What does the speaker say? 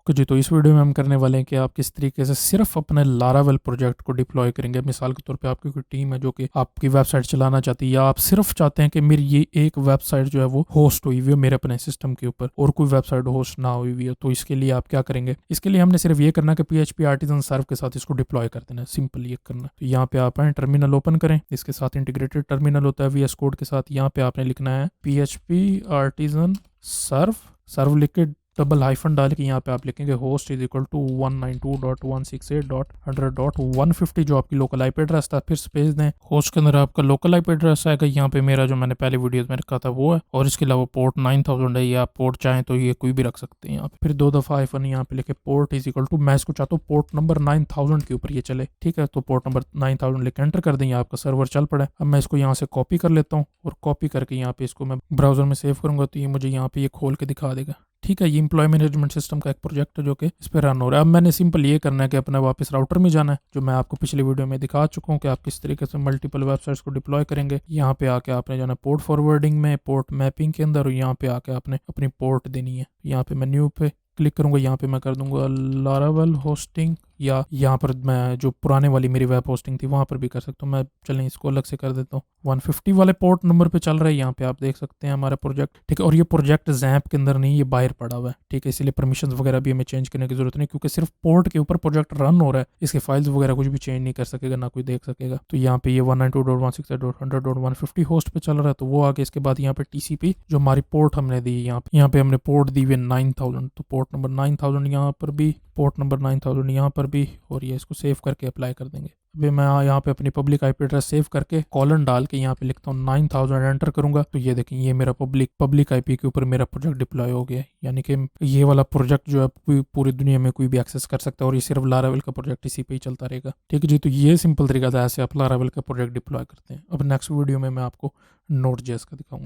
Okay जी, तो इस video में हम करने वाले हैं कि आप किस तरीके से सिर्फ अपने लारावेल प्रोजेक्ट को डिप्लॉय करेंगे। मिसाल के तौर पे आपकी कोई टीम है जो कि आपकी वेबसाइट चलाना चाहती है, या आप सिर्फ चाहते हैं कि मेरी ये एक वेबसाइट जो है वो होस्ट हुई हुई है मेरे अपने सिस्टम के ऊपर और कोई वेबसाइट होस्ट ना हुई हुई है। तो इसके लिए आप क्या करेंगे? इसके लिए हमने सिर्फ ये करना है कि PHP आर्टिजन सर्व के साथ इसको डिप्लॉय कर देना है। सिंपल ये करना है। तो यहाँ पे आप आए, टर्मिनल ओपन करें, इसके साथ इंटीग्रेटेड टर्मिनल होता है VS कोड के साथ। यहाँ पे आपने लिखना है PHP आर्टिजन सर्व लिख के डबल हाइफन डाल के यहाँ पे आप लिखेंगे होस्ट इज इक्वल टू 192.168.100.150 जो आपकी लोकल आईपी एड्रेस था। फिर स्पेस दें, होस्ट के अंदर आपका लोकल आईपी एड्रेस आएगा। यहाँ पे मेरा जो मैंने पहले वीडियोस में रखा था वो है, और इसके अलावा पोर्ट 9000 है, या आप पोर्ट चाहें तो ये कोई भी रख सकते हैं यहाँ पे। फिर 2 दफा हाइफन यहाँ पे लिखे पोर्ट इज इक्वल टू, मैं इसको चाहता हूँ पोर्ट नंबर 9000 के ऊपर ये चले, ठीक है। तो पोर्ट नंबर 9000 लिख एंटर कर दें, आपका सर्वर चल पड़ा है। अब मैं इसको यहाँ से कॉपी कर लेता हूँ और कॉपी करके यहाँ पे इसको मैं ब्राउजर में सेव करूंगा तो ये मुझे यहाँ पे ये खोल के दिखा देगा, ठीक है। ये एम्प्लॉय मैनेजमेंट सिस्टम का एक प्रोजेक्ट है जो कि इस पर रन हो रहा है। अब मैंने सिंपल ये करना है कि अपना वापस राउटर में जाना है, जो मैं आपको पिछली वीडियो में दिखा चुका हूँ कि आप किस तरीके से मल्टीपल वेबसाइट्स को डिप्लॉय करेंगे। यहाँ पे आके आपने जाना पोर्ट फॉरवर्डिंग में, पोर्ट मैपिंग के अंदर, और यहाँ पे आके आपने अपनी पोर्ट देनी है। यहाँ पे मैं न्यू पे क्लिक करूंगा, यहाँ पे मैं कर दूंगा लारावेल होस्टिंग, या यहाँ पर मैं जो पुराने वाली मेरी वेब होस्टिंग थी वहाँ पर भी कर सकता हूँ। मैं चलें इसको अलग से कर देता हूँ। 150 वाले पोर्ट नंबर पे चल रहा है, यहाँ पे आप देख सकते हैं हमारा प्रोजेक्ट, ठीक है। और ये प्रोजेक्ट जैम्प के अंदर नहीं, ये बाहर पड़ा हुआ है, ठीक है। इसलिए परमिशन वगैरह भी हमें चेंज करने की जरूरत नहीं, क्योंकि सिर्फ पोर्ट के ऊपर प्रोजेक्ट रन हो रहा है। इसके फाइल्स वगैरह कुछ भी चेंज नहीं कर सकेगा, ना कोई देख सकेगा। तो यहाँ पे ये 192.168.100.150 होस्ट पे चल रहा है, तो वो आगे इसके बाद यहाँ पे TCP जो हमारी पोर्ट हमने दी, यहाँ पे हमने पोर्ट दी हुई 9000, तो पोर्ट नंबर 9000 यहाँ पर भी, पोर्ट नंबर 9000 यहाँ पर भी, और ये इसको सेव करके अप्लाई कर देंगे। अभी मैं यहाँ पे अपनी पब्लिक आईपी एड्रेस सेव करके कॉलन डाल के यहाँ पे लिखता हूँ 9000 एंटर करूंगा, तो ये देखें ये मेरा पब्लिक आईपी के ऊपर मेरा प्रोजेक्ट डिप्लॉय हो गया है। यानी कि ये वाला प्रोजेक्ट जो है पूरी दुनिया में कोई भी एक्सेस कर सकता है, और ये सिर्फ लारावेल का प्रोजेक्ट इसी पे ही चलता रहेगा, ठीक है जी। तो ये सिंपल तरीका था, ऐसे आप लारावेल का प्रोजेक्ट डिप्लॉय करते हैं। अब नेक्स्ट वीडियो में मैं आपको Node.js का दिखाऊंगा।